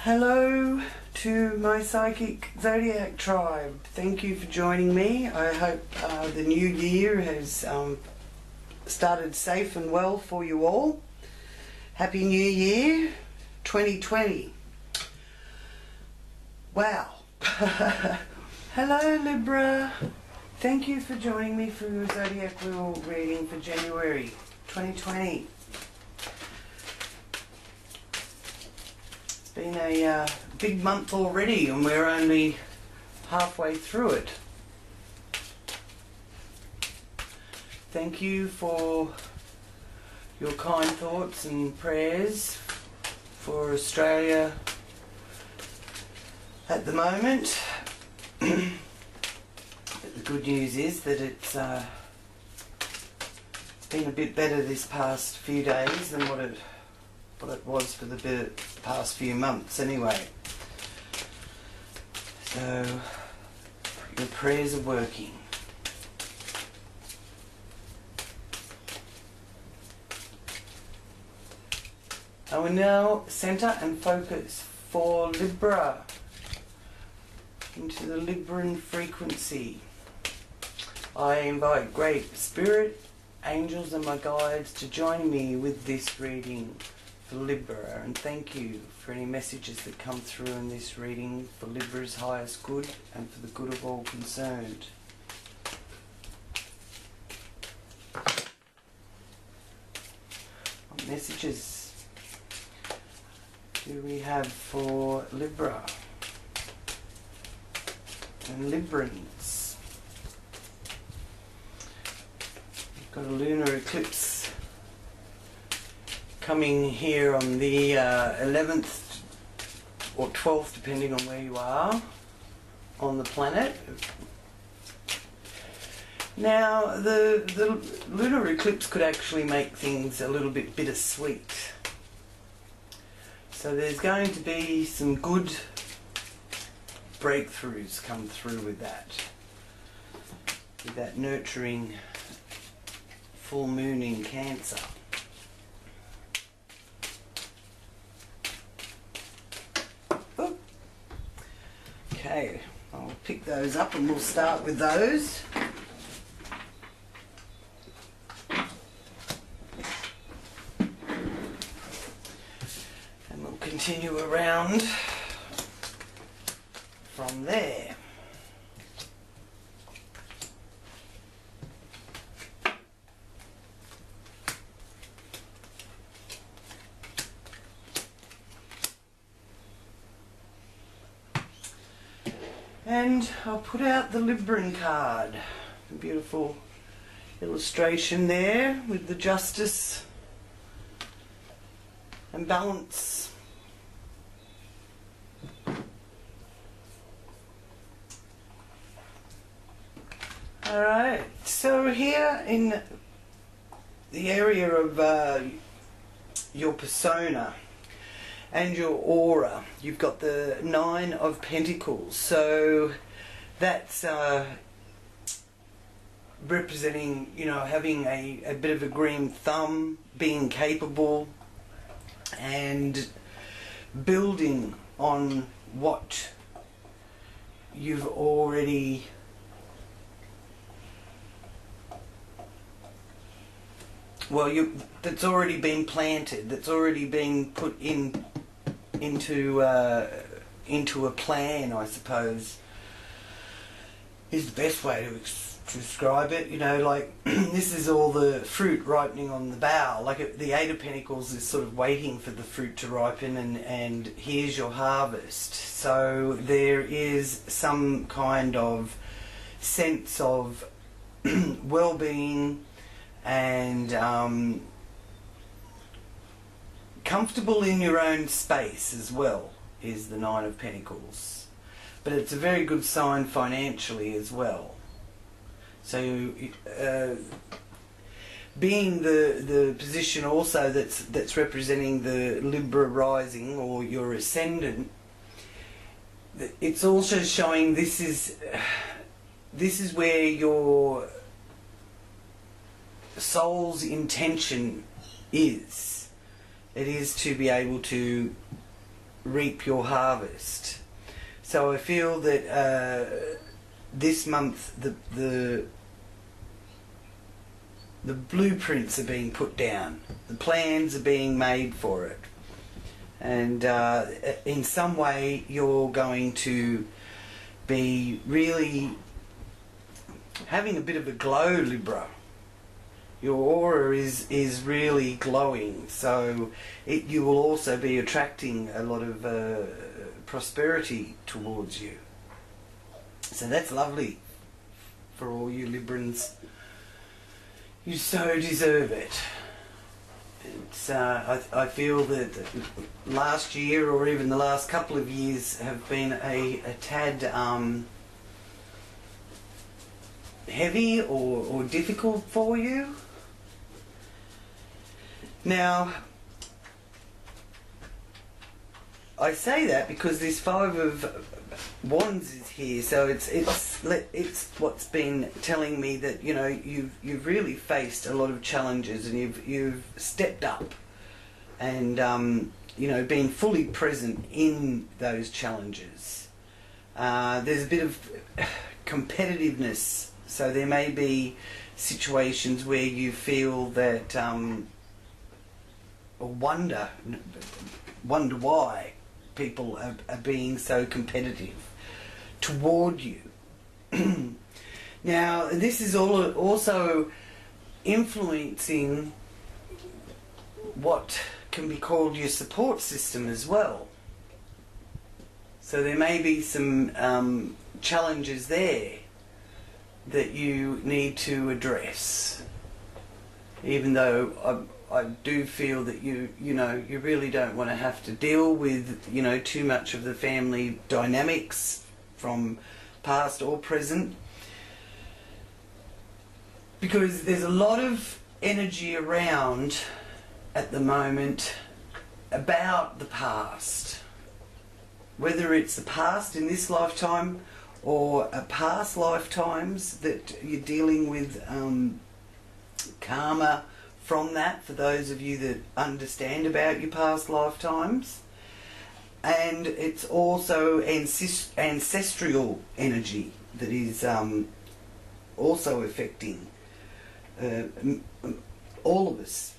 Hello to my psychic zodiac tribe. Thank you for joining me. I hope the new year has started safe and well for you all. Happy New Year 2020. Wow. Hello Libra. Thank you for joining me for your zodiac wheel reading for January 2020. Been a big month already and we're only halfway through it. Thank you for your kind thoughts and prayers for Australia at the moment. But the good news is that it's been a bit better this past few days than what it was for the past few months anyway. So your prayers are working. I will now centre and focus for Libra into the Libran frequency. I invite great spirit, angels and my guides to join me with this reading for Libra, and thank you for any messages that come through in this reading for Libra's highest good and for the good of all concerned. What messages do we have for Libra and Librans? We've got a lunar eclipse coming here on the 11th or 12th, depending on where you are on the planet. Now, the lunar eclipse could actually make things a little bit bittersweet. So there's going to be some good breakthroughs come through with that nurturing full moon in Cancer. Okay, I'll pick those up and we'll start with those. And we'll continue around from there. And I'll put out the Libran card. A beautiful illustration there with the justice and balance. Alright, so here in the area of your persona and your aura, you've got the Nine of Pentacles. So that's representing, you know, having a bit of a green thumb, being capable and building on what you've already that's already been planted, that's already been put into a plan, I suppose, is the best way to describe it. You know, like this is all the fruit ripening on the bough. Like the Eight of Pentacles is sort of waiting for the fruit to ripen, and here's your harvest. So there is some kind of sense of well-being and comfortable in your own space as well, is the Nine of Pentacles. But it's a very good sign financially as well. So being the position also that's representing the Libra rising or your ascendant, it's also showing this is where your soul's intention is. It is to be able to reap your harvest. So I feel that this month the blueprints are being put down, the plans are being made for it, and in some way you're going to be really having a bit of a glow, Libra. Your aura is really glowing, so you will also be attracting a lot of prosperity towards you. So that's lovely for all you Librans. You so deserve it. It's, I feel that last year or even the last couple of years have been a tad heavy or difficult for you. Now, I say that because this Five of Wands is here, so it's what's been telling me that, you know, you've really faced a lot of challenges, and you've stepped up and you know, been fully present in those challenges. There's a bit of competitiveness, so there may be situations where you feel that or wonder why people are being so competitive toward you. Now, this is also influencing what can be called your support system as well. So there may be some challenges there that you need to address, even though I do feel that you know, you really don't want to have to deal with, you know, too much of the family dynamics from past or present, because there's a lot of energy around at the moment about the past, whether it's the past in this lifetime or past lifetimes that you're dealing with karma from that, for those of you that understand about your past lifetimes. And it's also ancestral energy that is also affecting all of us.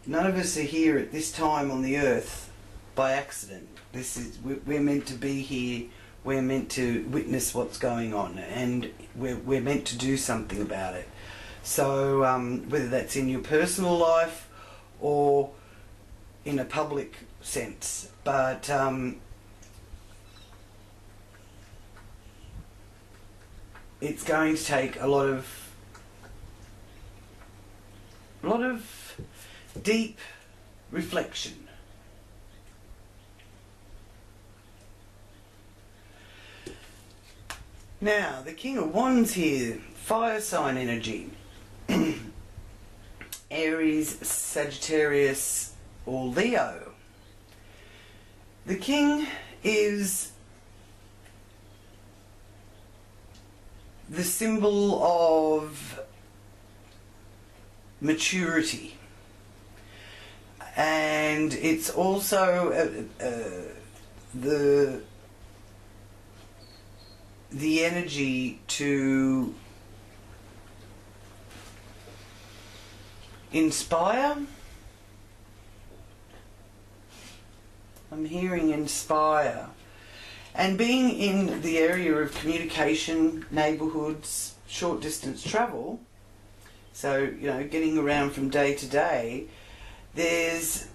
None of us are here at this time on the earth by accident. We're meant to be here, we're meant to witness what's going on, and we're meant to do something about it. So whether that's in your personal life or in a public sense, but it's going to take a lot of deep reflection. Now, the King of Wands here, fire sign energy. Aries, Sagittarius or Leo. The King is the symbol of maturity, and it's also the energy to inspire. I'm hearing inspire. And being in the area of communication, neighbourhoods, short distance travel, so, you know, getting around from day to day, there's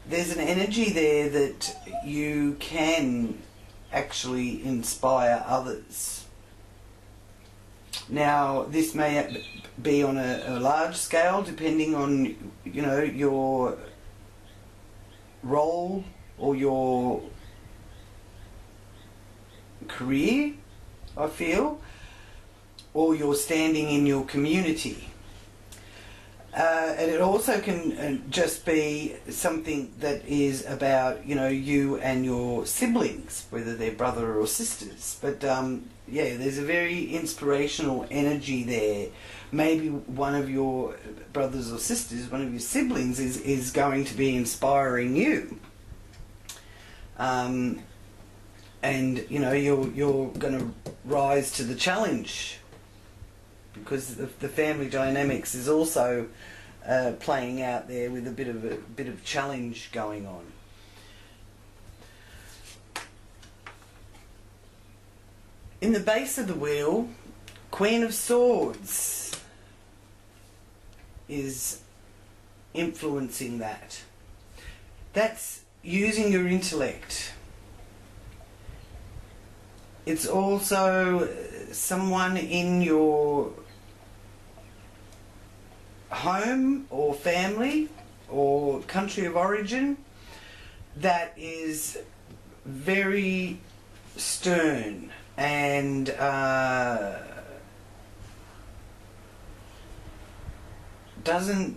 an energy there that you can actually inspire others. Now, this may be on a large scale, depending on, you know, your role or your career, I feel, or your standing in your community. And it also can just be something that is about, you know, you and your siblings, whether they're brother or sisters. But yeah, there's a very inspirational energy there. Maybe one of your brothers or sisters, one of your siblings is going to be inspiring you. and you know you're going to rise to the challenge, because the family dynamics is also playing out there with a bit of challenge going on. In the base of the wheel, Queen of Swords is influencing that. That's using your intellect. It's also someone in your home or family or country of origin that is very stern and doesn't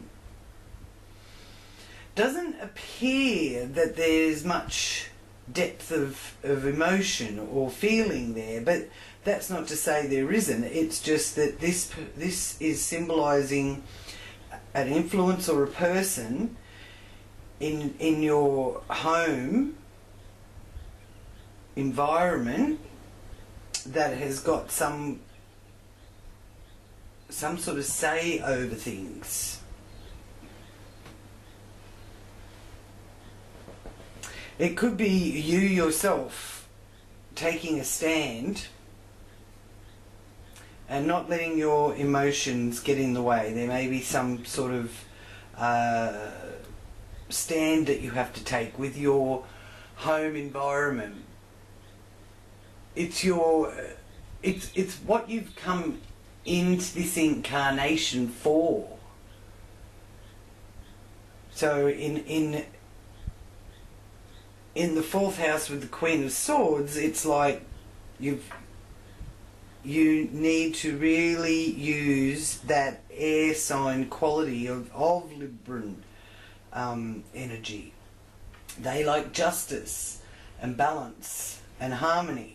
appear that there's much depth of emotion or feeling there, but that's not to say there isn't. It's just that this is symbolizing an influence or a person in your home environment that has got some sort of say over things. It could be you yourself taking a stand and not letting your emotions get in the way. There may be some sort of stand that you have to take with your home environment. It's what you've come into this incarnation for. So in the fourth house with the Queen of Swords, it's like you need to really use that air sign quality of Libran energy. They like justice and balance and harmony.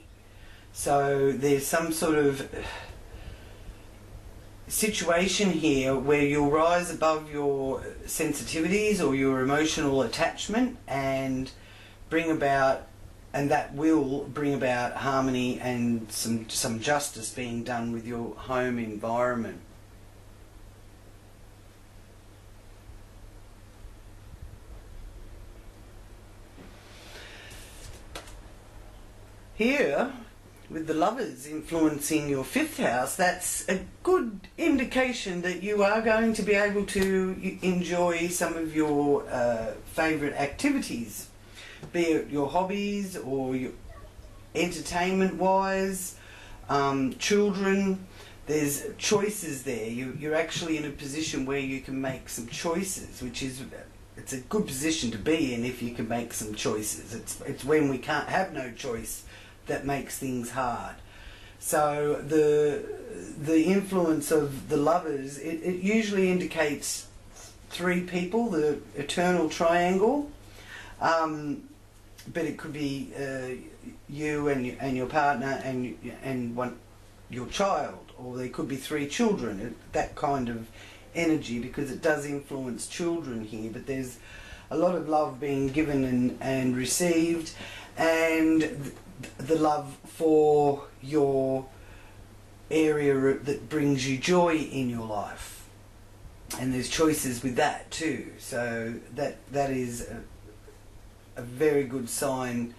So there's some sort of situation here where you'll rise above your sensitivities or your emotional attachment and that will bring about harmony and some justice being done with your home environment. Here, with the Lovers influencing your fifth house, that's a good indication that you are going to be able to enjoy some of your favourite activities, be it your hobbies or your entertainment-wise, children. There's choices there. You're actually in a position where you can make some choices, which is, it's a good position to be in if you can make some choices. It's when we can't have no choice that makes things hard. So the influence of the Lovers, it usually indicates three people, the eternal triangle, but it could be you and your partner and your child, or there could be three children, that kind of energy, because it does influence children here. But there's a lot of love being given and received, and the love for your area that brings you joy in your life, and there's choices with that too. So that is a very good sign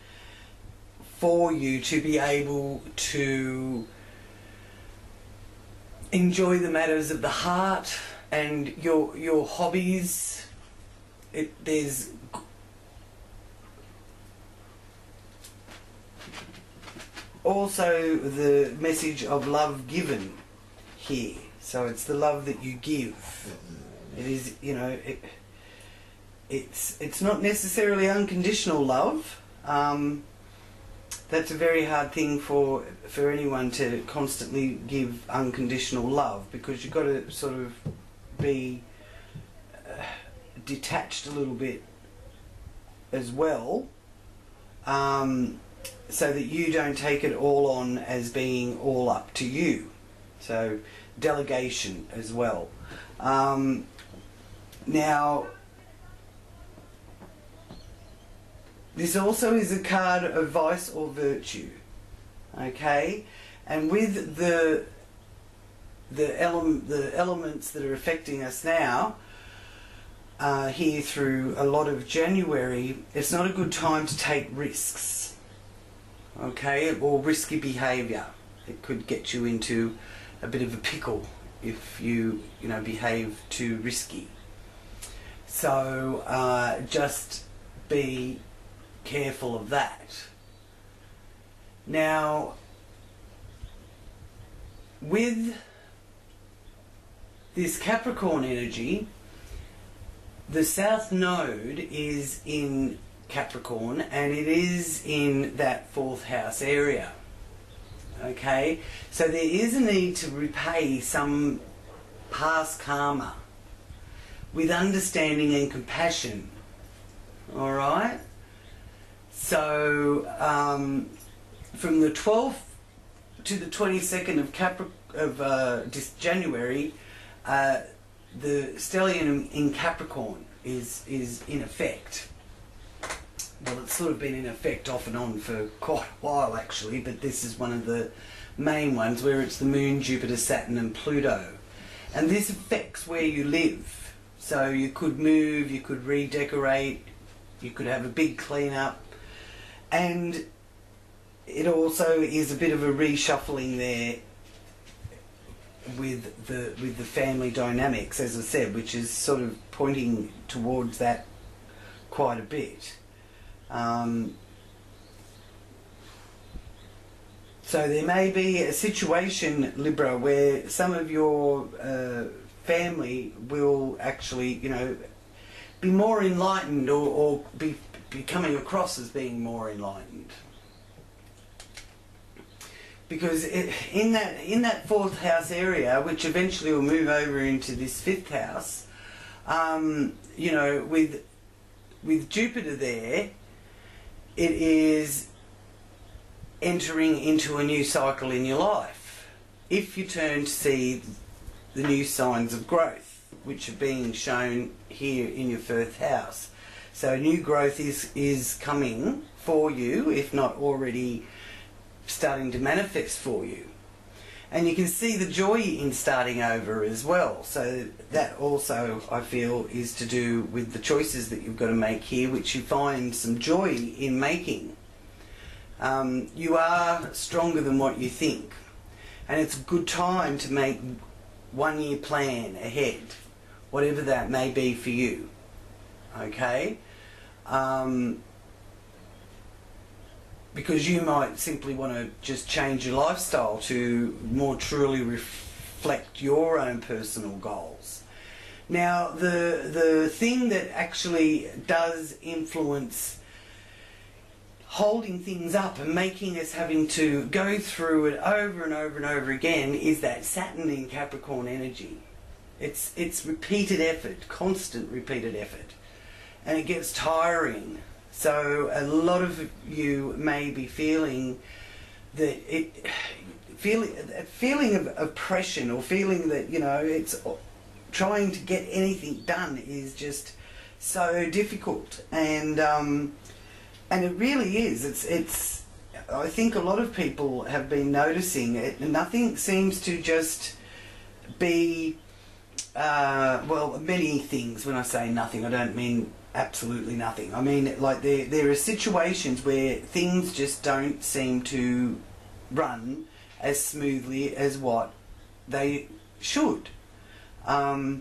for you to be able to enjoy the matters of the heart and your hobbies. There's also the message of love given here. So it's the love that you give. It is, you know, it's not necessarily unconditional love. That's a very hard thing for anyone to constantly give unconditional love, because you've got to sort of be detached a little bit as well, so that you don't take it all on as being all up to you. So delegation as well. Now, This also is a card of vice or virtue. Okay? And with the elements that are affecting us now, here through a lot of January, it's not a good time to take risks. Okay? Or risky behaviour. It could get you into a bit of a pickle if you behave too risky. So just be careful of that. Now, with this Capricorn energy, the South Node is in Capricorn and it is in that 4th house area. Okay, so there is a need to repay some past karma with understanding and compassion. All right. So from the 12th to the 22nd of January, the stellium in Capricorn is in effect. Well, it's sort of been in effect off and on for quite a while actually, but this is one of the main ones where it's the Moon, Jupiter, Saturn and Pluto. And this affects where you live. So you could move, you could redecorate, you could have a big clean-up. And it also is a bit of a reshuffling there with the family dynamics, as I said, which is sort of pointing towards that quite a bit. So there may be a situation, Libra, where some of your family will actually, be more enlightened or be coming across as being more enlightened. Because in that 4th house area, which eventually will move over into this 5th house, with Jupiter there, it is entering into a new cycle in your life. If you turn to see the new signs of growth, which are being shown here in your 1st house. So new growth is coming for you, if not already starting to manifest for you. And you can see the joy in starting over as well. So that also, I feel, is to do with the choices that you've got to make here, which you find some joy in making. You are stronger than what you think. And it's a good time to make one-year plan ahead, whatever that may be for you. Okay? Because you might simply want to just change your lifestyle to more truly reflect your own personal goals. Now, the thing that actually does influence holding things up and making us having to go through it over and over and over again is that Saturn in Capricorn energy. It's repeated effort, constant repeated effort, and it gets tiring. So a lot of you may be feeling that feeling of oppression, or feeling that it's trying to get anything done is just so difficult, and it really is. It's I think a lot of people have been noticing it. Nothing seems to just be well, many things. When I say nothing, I don't mean absolutely nothing. I mean, like, there are situations where things just don't seem to run as smoothly as what they should. I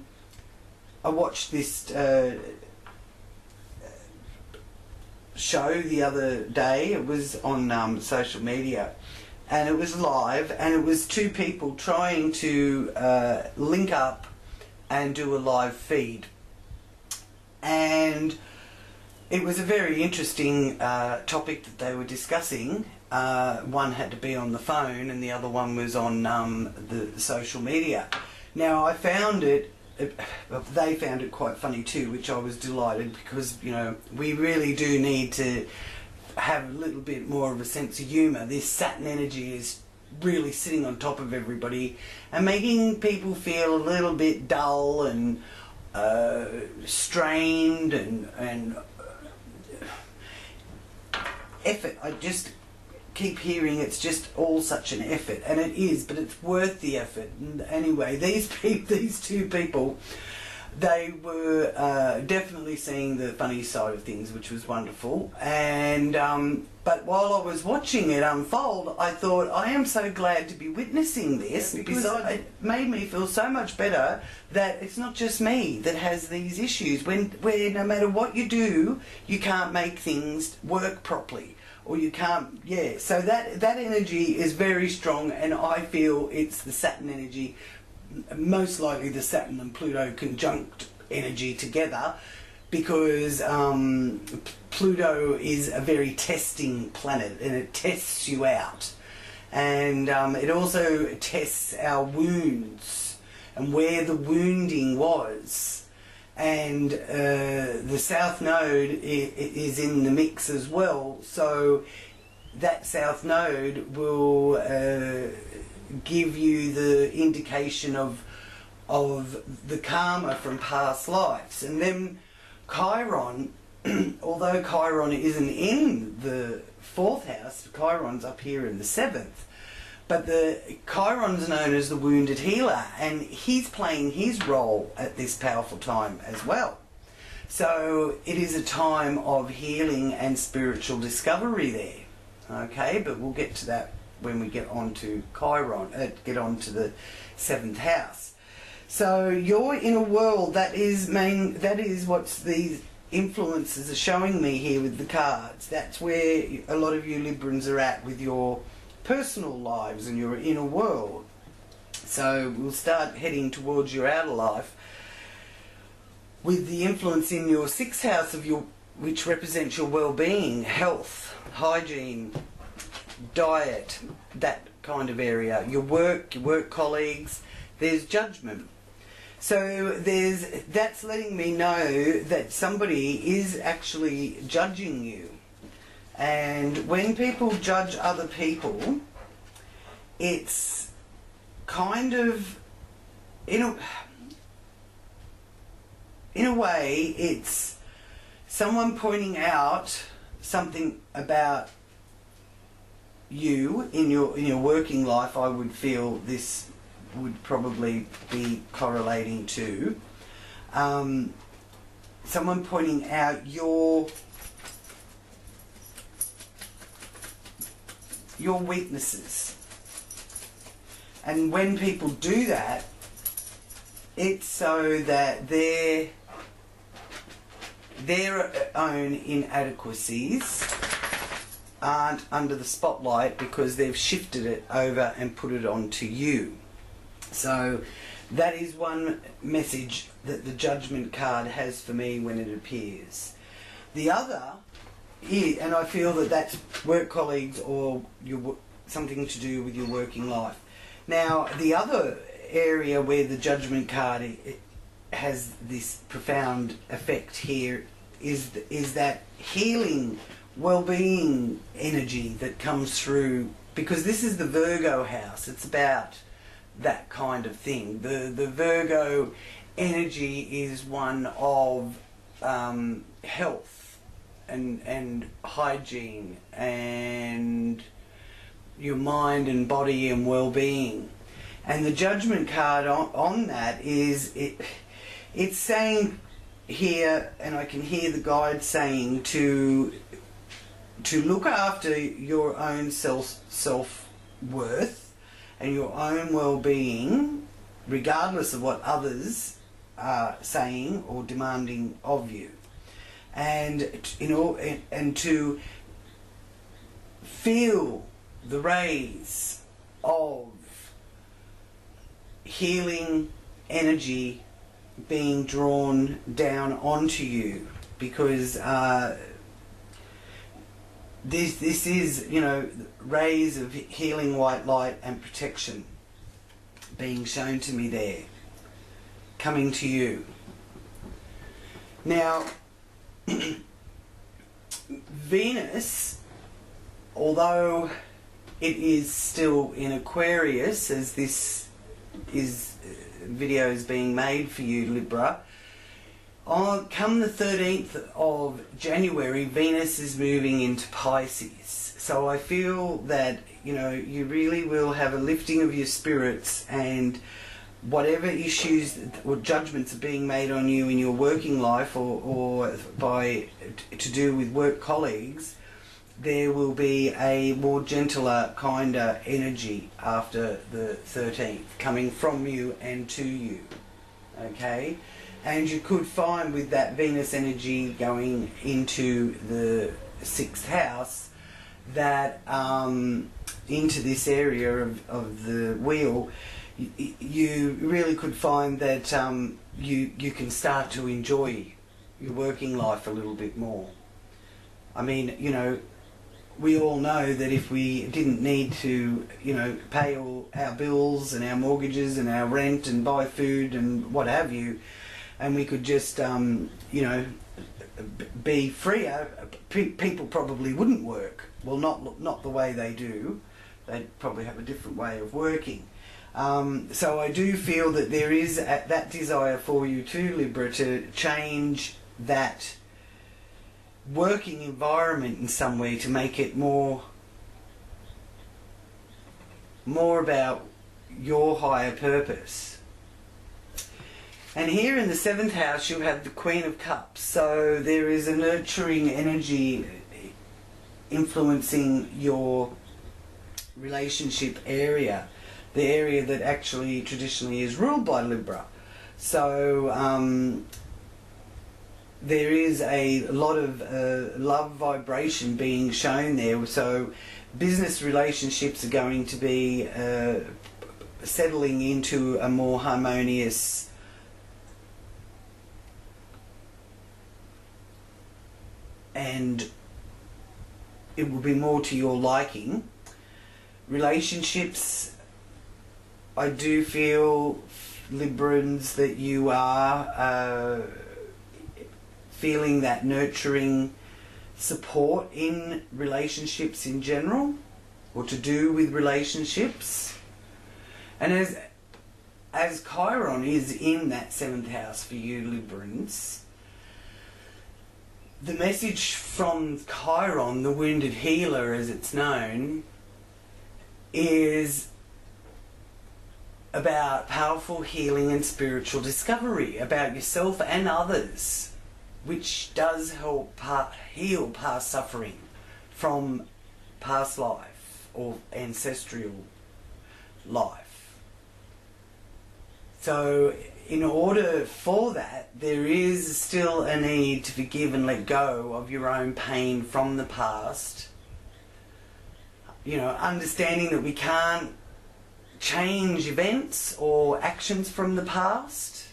watched this show the other day. It was on social media, and it was live, and it was two people trying to link up and do a live feed. And it was a very interesting topic that they were discussing. One had to be on the phone and the other one was on the social media. Now, I found they found it quite funny too, which I was delighted, because we really do need to have a little bit more of a sense of humour. This Saturn energy is really sitting on top of everybody and making people feel a little bit dull and strained, and effort. I just keep hearing it's just all such an effort, and it is, but it's worth the effort. And anyway, these two people, they were definitely seeing the funny side of things, which was wonderful. And but while I was watching it unfold, I thought, I am so glad to be witnessing this, because it made me feel so much better that it's not just me that has these issues. Where no matter what you do, you can't make things work properly, or you can't. Yeah. So that energy is very strong, and I feel it's the Saturn energy. Most likely the Saturn and Pluto conjunct energy together, because Pluto is a very testing planet, and it tests you out, and it also tests our wounds and where the wounding was, and the South Node is in the mix as well, so that South Node will give you the indication of the karma from past lives. And then Chiron, although Chiron isn't in the 4th house, Chiron's up here in the 7th, but Chiron's known as the wounded healer, and he's playing his role at this powerful time as well. So it is a time of healing and spiritual discovery there. Okay, but we'll get to that when we get on to Chiron, get on to the 7th house. So your inner world, that is what these influences are showing me here with the cards. That's where a lot of you Librans are at with your personal lives and your inner world. So we'll start heading towards your outer life with the influence in your 6th house of which represents your well-being, health, hygiene, diet, that kind of area, your work colleagues. There's judgment. So that's letting me know that somebody is actually judging you. And when people judge other people, it's kind of, in a way, it's someone pointing out something about you in your working life. I would feel this would probably be correlating to someone pointing out your weaknesses. And when people do that, it's so that their own inadequacies aren't under the spotlight, because they've shifted it over and put it onto you. So that is one message that the Judgment card has for me when it appears. The other is, and I feel that that's work colleagues or something to do with your working life. Now, the other area where the Judgment card has this profound effect here is that healing, well-being energy that comes through, because this is the Virgo house. It's about that kind of thing. The Virgo energy is one of health and hygiene and your mind and body and well-being. And the Judgment card on that is it's saying here, and I can hear the guide saying to look after your own self-worth and your own well-being, regardless of what others are saying or demanding of you, and to feel the rays of healing energy being drawn down onto you, because this is, rays of healing white light and protection being shown to me there, coming to you. Now, Venus, although it is still in Aquarius, as this video is being made for you, Libra, come the 13th of January, Venus is moving into Pisces. So I feel that, you know, you really will have a lifting of your spirits, and whatever issues or judgments are being made on you in your working life or to do with work colleagues, there will be a more gentler, kinder energy after the 13th coming from you and to you. Okay? And you could find with that Venus energy going into the 6th house that into this area of the wheel, you really could find that you can start to enjoy your working life a little bit more. I mean, you know, we all know that if we didn't need to, you know, pay all our bills and our mortgages and our rent and buy food and what have you, and we could just, you know, be freer, people probably wouldn't work. Well, not the way they do. They'd probably have a different way of working. So I do feel that there is that desire for you too, Libra, to change that working environment in some way to make it more about your higher purpose. And here in the 7th house you have the Queen of Cups, so there is a nurturing energy influencing your relationship area, the area that actually traditionally is ruled by Libra. So there is a lot of love vibration being shown there. So business relationships are going to be settling into a more harmonious and it will be more to your liking. Relationships, I do feel, Librans, that you are feeling that nurturing support in relationships in general, or to do with relationships. And as Chiron is in that 7th house for you Librans, the message from Chiron, the wounded healer as it's known, is about powerful healing and spiritual discovery about yourself and others, which does help heal past suffering from past life or ancestral life. So in order for that, there is still a need to forgive and let go of your own pain from the past. You know, understanding that we can't change events or actions from the past,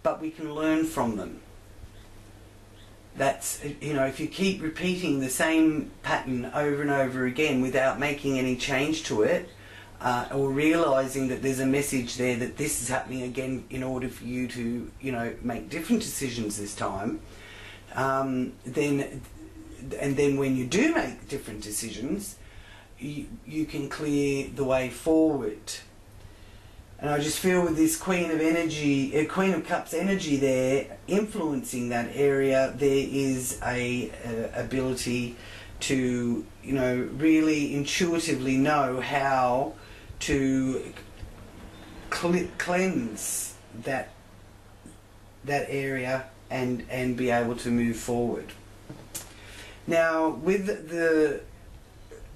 but we can learn from them. That's, you know, if you keep repeating the same pattern over and over again without making any change to it, or realising that there's a message there that this is happening again in order for you to, you know, make different decisions this time, then when you do make different decisions, you can clear the way forward. And I just feel with this Queen of Cups energy there influencing that area, there is a ability to, you know, really intuitively know how to cleanse that area and be able to move forward. Now, with the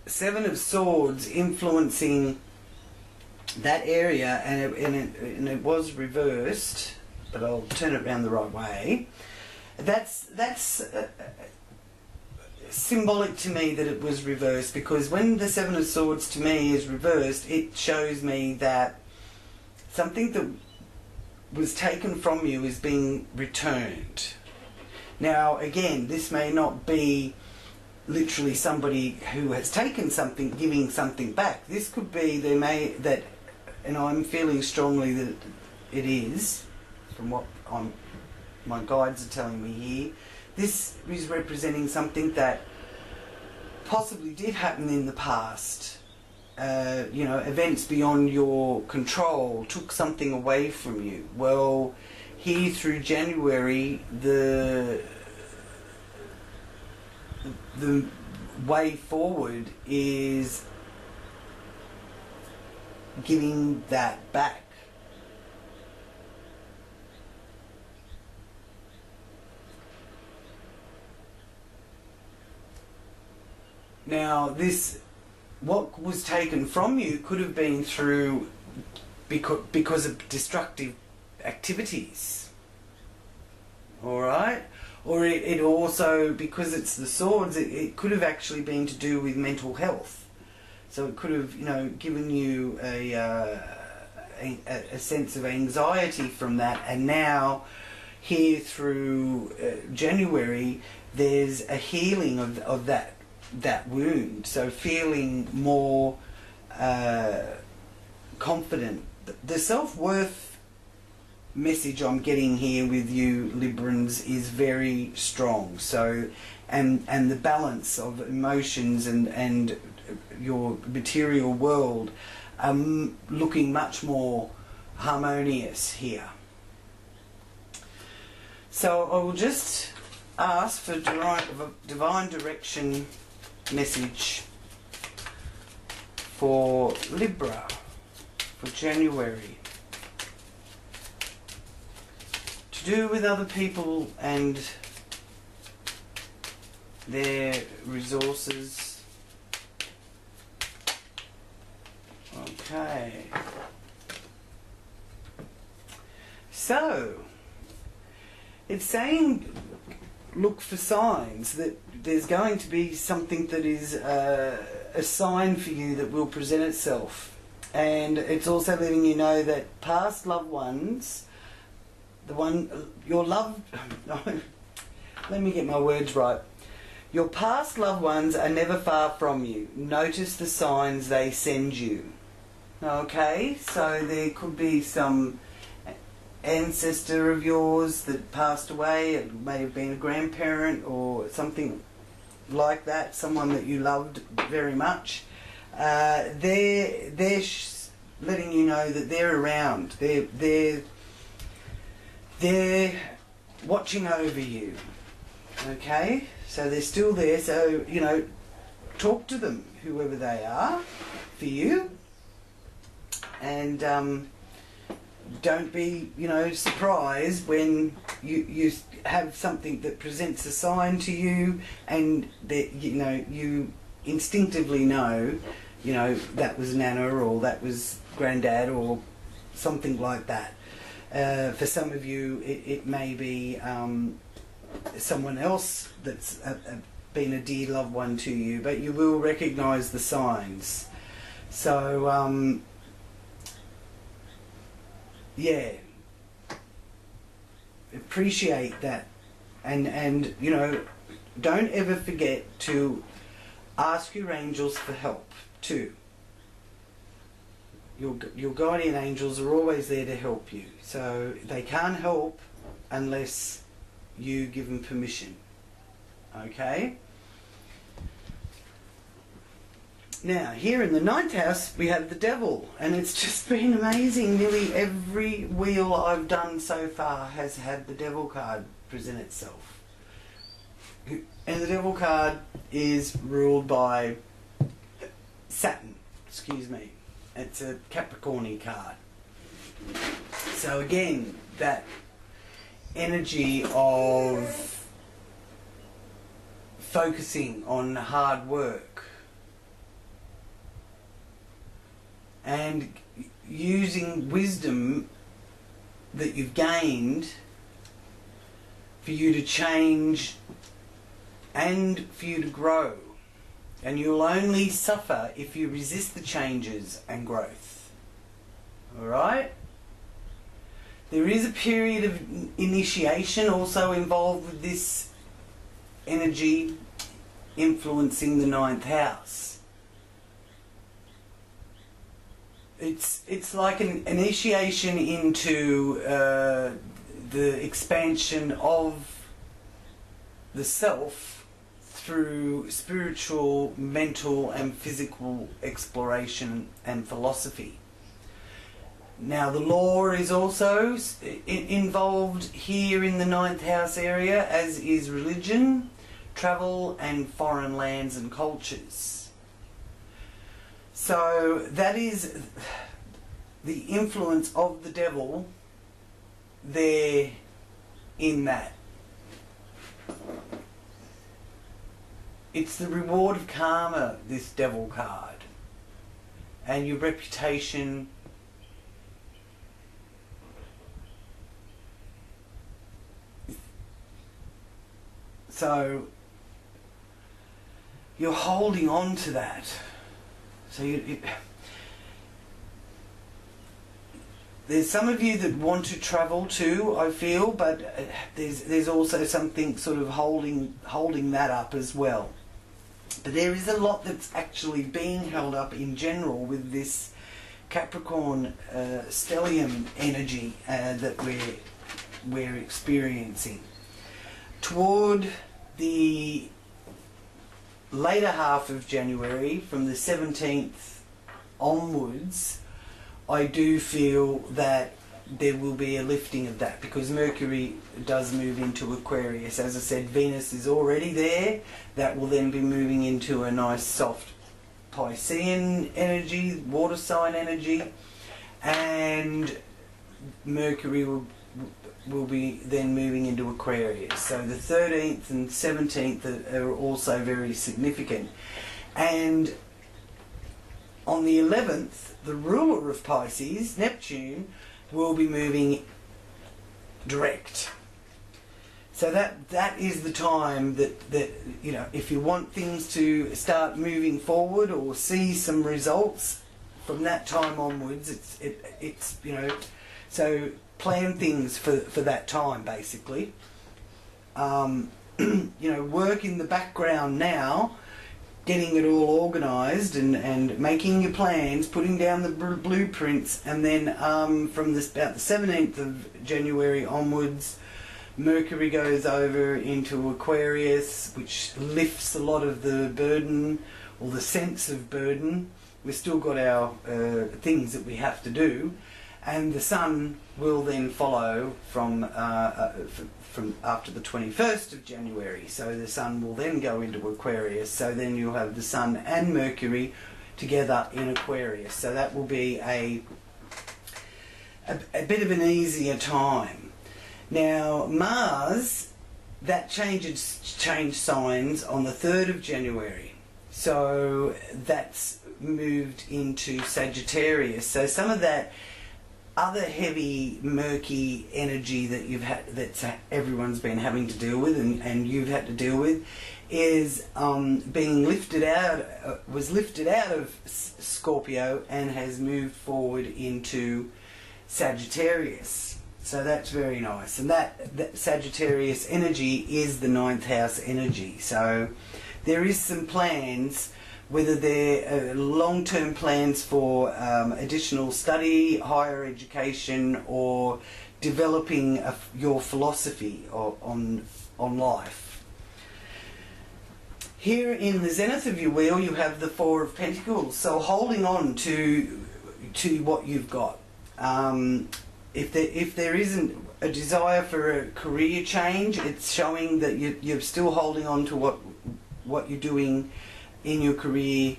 7 of Swords influencing that area, and it was reversed, but I'll turn it around the right way. That's symbolic to me that it was reversed, because when the 7 of Swords to me is reversed, it shows me that something that was taken from you is being returned. Now again, this may not be literally somebody who has taken something giving something back. This could be and I'm feeling strongly that it is, from what my guides are telling me here, this is representing something that possibly did happen in the past. You know, events beyond your control took something away from you. Well, here through January, the way forward is giving that back. Now, what was taken from you could have been through because of destructive activities. Alright? Or it also, because it's the swords, it could have actually been to do with mental health. So it could have, given you a sense of anxiety from that. And now, here through January, there's a healing of that wound. So feeling more confident. The self-worth message I'm getting here with you, Librans, is very strong. So, and the balance of emotions and your material world looking much more harmonious here. So I will just ask for divine direction message for Libra for January, to do with other people and their resources. Okay, so it's saying look for signs that there's going to be something that is a sign for you that will present itself. And it's also letting you know that past loved ones, let me get my words right. Your past loved ones are never far from you. Notice the signs they send you. Okay, so there could be some ancestor of yours that passed away. It may have been a grandparent or something like that, someone that you loved very much. They're letting you know that they're around. They're watching over you. Okay, so they're still there. So talk to them, whoever they are, for you, and don't be surprised when you have something that presents a sign to you, and that you instinctively know that was Nana or that was Granddad or something like that. For some of you it may be someone else that's been a dear loved one to you, but you will recognise the signs. So yeah, appreciate that, and don't ever forget to ask your angels for help too. Your guardian angels are always there to help you, so they can't help unless you give them permission. Okay? Now, here in the ninth house, we have the devil, and it's just been amazing. Nearly every wheel I've done so far has had the devil card present itself. And the devil card is ruled by Saturn, excuse me. It's a Capricorn card. So again, that energy of focusing on hard work and using wisdom that you've gained for you to change and for you to grow. And you'll only suffer if you resist the changes and growth. Alright? There is a period of initiation also involved with this energy influencing the ninth house. It's like an initiation into the expansion of the self through spiritual, mental and physical exploration and philosophy. Now the law is also involved here in the 9th house area, as is religion, travel and foreign lands and cultures. So that is the influence of the devil there in that. It's the reward of karma, this devil card, and your reputation. So you're holding on to that. So there's some of you that want to travel too, I feel, but there's also something sort of holding that up as well. But there is a lot that's actually being held up in general with this Capricorn stellium energy that we're experiencing. Toward the later half of January, from the 17th onwards, I do feel that there will be a lifting of that, because Mercury does move into Aquarius. As I said, Venus is already there. That will then be moving into a nice soft Piscean energy, water sign energy, and Mercury will be then moving into Aquarius. So the 13th and 17th are also very significant. And on the 11th, the ruler of Pisces, Neptune, will be moving direct. So that is the time that you know, if you want things to start moving forward or see some results from that time onwards, it's you know, so plan things for that time, basically. You know, work in the background now, getting it all organised and making your plans, putting down the blueprints, and then from about the 17th of January onwards, Mercury goes over into Aquarius, which lifts a lot of the burden, or the sense of burden. We've still got our things that we have to do, and the Sun will then follow from after the 21st of January. So the Sun will then go into Aquarius. So then you'll have the Sun and Mercury together in Aquarius. So that will be a bit of an easier time. Now Mars, that changed signs on the 3rd of January. So that's moved into Sagittarius. So some of that other heavy, murky energy that you've had, that everyone's been having to deal with, and you've had to deal with, is being lifted out. Was lifted out of Scorpio and has moved forward into Sagittarius. So that's very nice, and that Sagittarius energy is the 9th house energy. So there is some plans, whether they're long-term plans for additional study, higher education, or developing your philosophy on life. Here in the zenith of your wheel, you have the 4 of Pentacles. So holding on to what you've got. If there isn't a desire for a career change, it's showing that you're still holding on to what you're doing in your career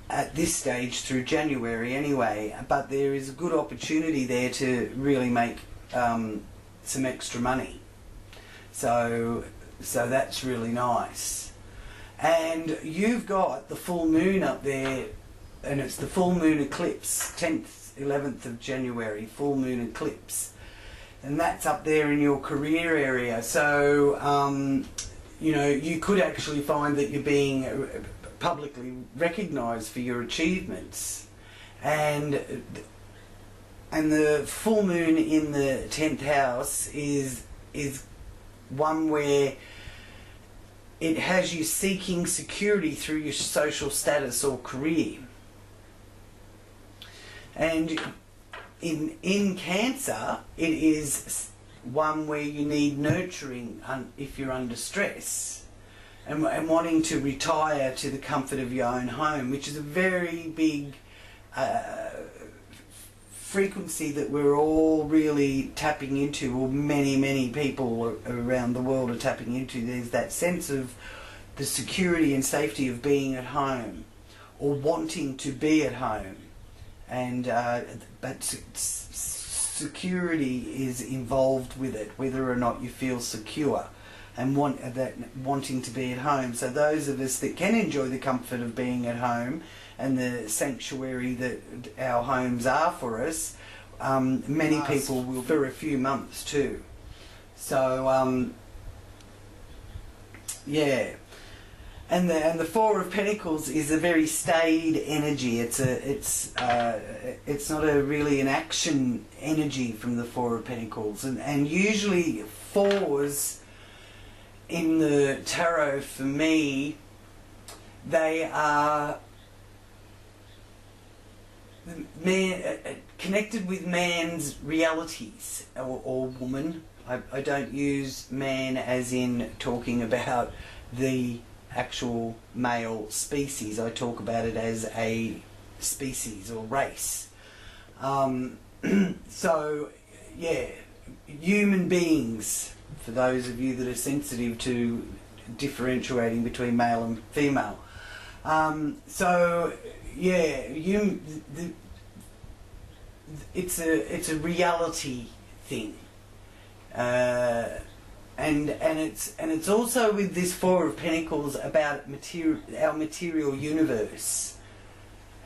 at this stage through January anyway. But there is a good opportunity there to really make some extra money. So that's really nice. And you've got the full moon up there, and it's the full moon eclipse, 10th, 11th of January, full moon eclipse, and that's up there in your career area. So you know, you could actually find that you're being publicly recognised for your achievements, and the full moon in the 10th house is one where it has you seeking security through your social status or career. And in Cancer, it is one where you need nurturing if you're under stress, and wanting to retire to the comfort of your own home, which is a very big frequency that we're all really tapping into, or many people around the world are tapping into. There's that sense of the security and safety of being at home, or wanting to be at home, and but security is involved with it, whether or not you feel secure, and wanting to be at home. So those of us that can enjoy the comfort of being at home and the sanctuary that our homes are for us, many people will for a few months too. So yeah, and the Four of Pentacles is a very staid energy. It's not really an action energy from the Four of Pentacles, and usually fours in the tarot for me, they are connected with man's realities, or woman. I don't use man as in talking about the actual male species. I talk about it as a species or race. So yeah, human beings, for those of you that are sensitive to differentiating between male and female. So yeah, it's a reality thing, and it's also with this Four of Pentacles about our material universe,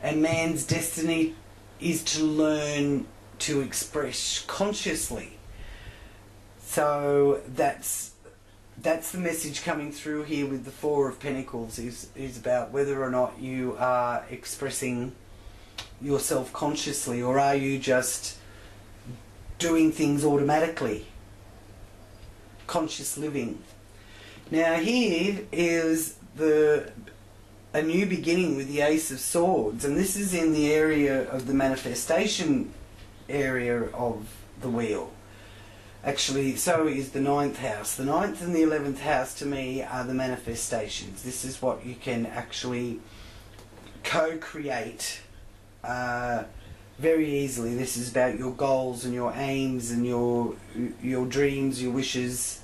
and man's destiny is to learn to express consciously. So that's the message coming through here with the Four of Pentacles, is about whether or not you are expressing yourself consciously, or are you just doing things automatically. Conscious living. Now here is a new beginning with the Ace of Swords, and this is in the area of the manifestation area of the wheel. Actually, so is the 9th house. The 9th and the 11th house to me are the manifestations. This is what you can actually co-create very easily. This is about your goals and your aims and your dreams, your wishes,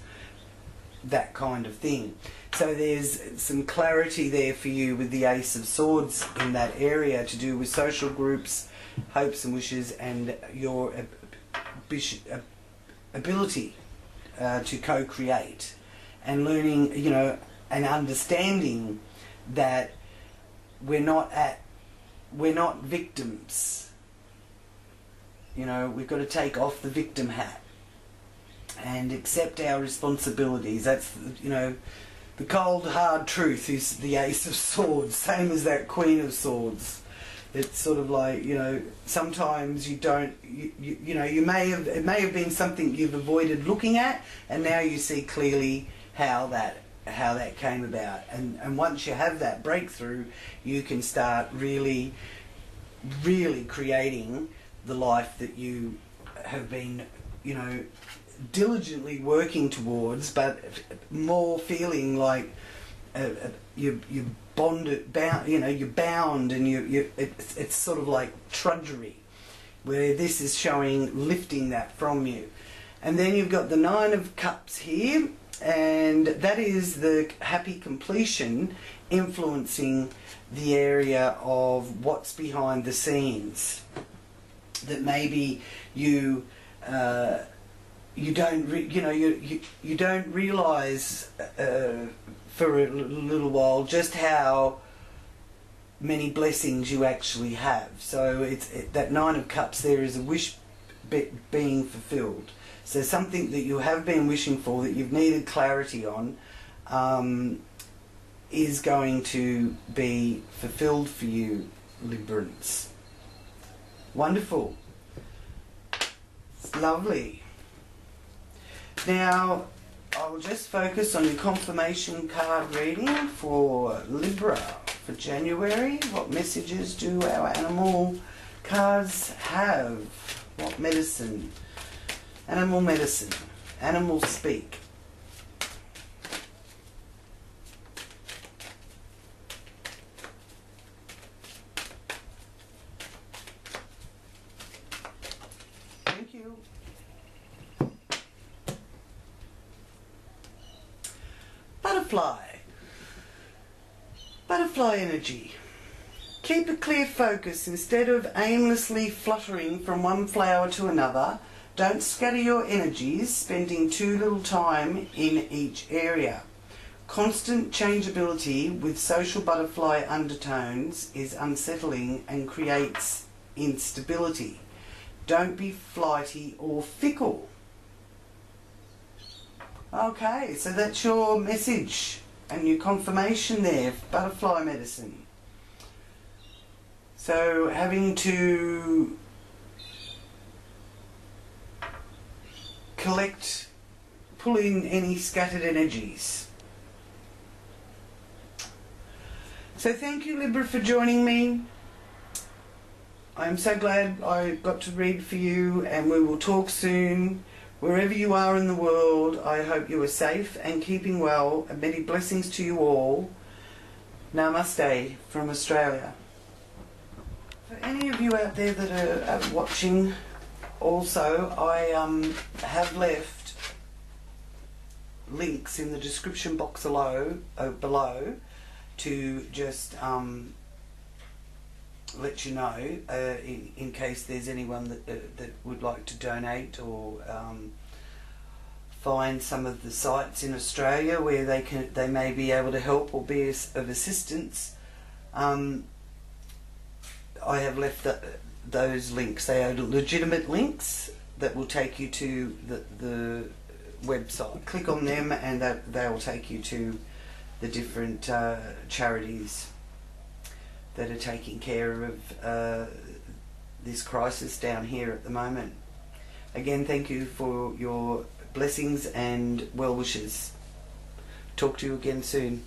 that kind of thing. So there's some clarity there for you with the Ace of Swords in that area, to do with social groups, hopes and wishes, and your ability to co-create, and learning, and understanding that we're not victims. We've got to take off the victim hat and accept our responsibilities. That's, the cold hard truth is the Ace of Swords, same as that Queen of Swords. It's sort of like, sometimes you don't, it may have been something you've avoided looking at, and now you see clearly how that came about. And once you have that breakthrough, you can start really creating the life that you have been, diligently working towards, but more feeling like you're bound, you're bound, and it's sort of like trudgery, where this is showing lifting that from you. And then you've got the 9 of Cups here, and that is the happy completion, influencing the area of what's behind the scenes, that maybe you don't realize for a little while just how many blessings you actually have. So that 9 of Cups there is a wish being fulfilled. So something that you have been wishing for, that you've needed clarity on, is going to be fulfilled for you, Librans. Wonderful. It's lovely. Now, I will just focus on your confirmation card reading for Libra for January. What messages do our animal cards have? What medicine? Animal medicine. Animal speak. butterfly. Butterfly energy. Keep a clear focus instead of aimlessly fluttering from one flower to another. Don't scatter your energies, spending too little time in each area. Constant changeability with social butterfly undertones is unsettling and creates instability. Don't be flighty or fickle. Okay, so that's your message and your confirmation there for butterfly medicine. So having to pull in any scattered energies. So thank you, Libra, for joining me. I'm so glad I got to read for you, and we will talk soon. Wherever you are in the world, I hope you are safe and keeping well, and many blessings to you all. Namaste from Australia. For any of you out there that are watching, also, I have left links in the description box below to just let you know in case there's anyone that would like to donate or find some of the sites in Australia where they may be able to help or be of assistance. I have left those links. They are legitimate links that will take you to the website. Click on them and they will take you to the different charities that are taking care of this crisis down here at the moment. Again, thank you for your blessings and well wishes. Talk to you again soon.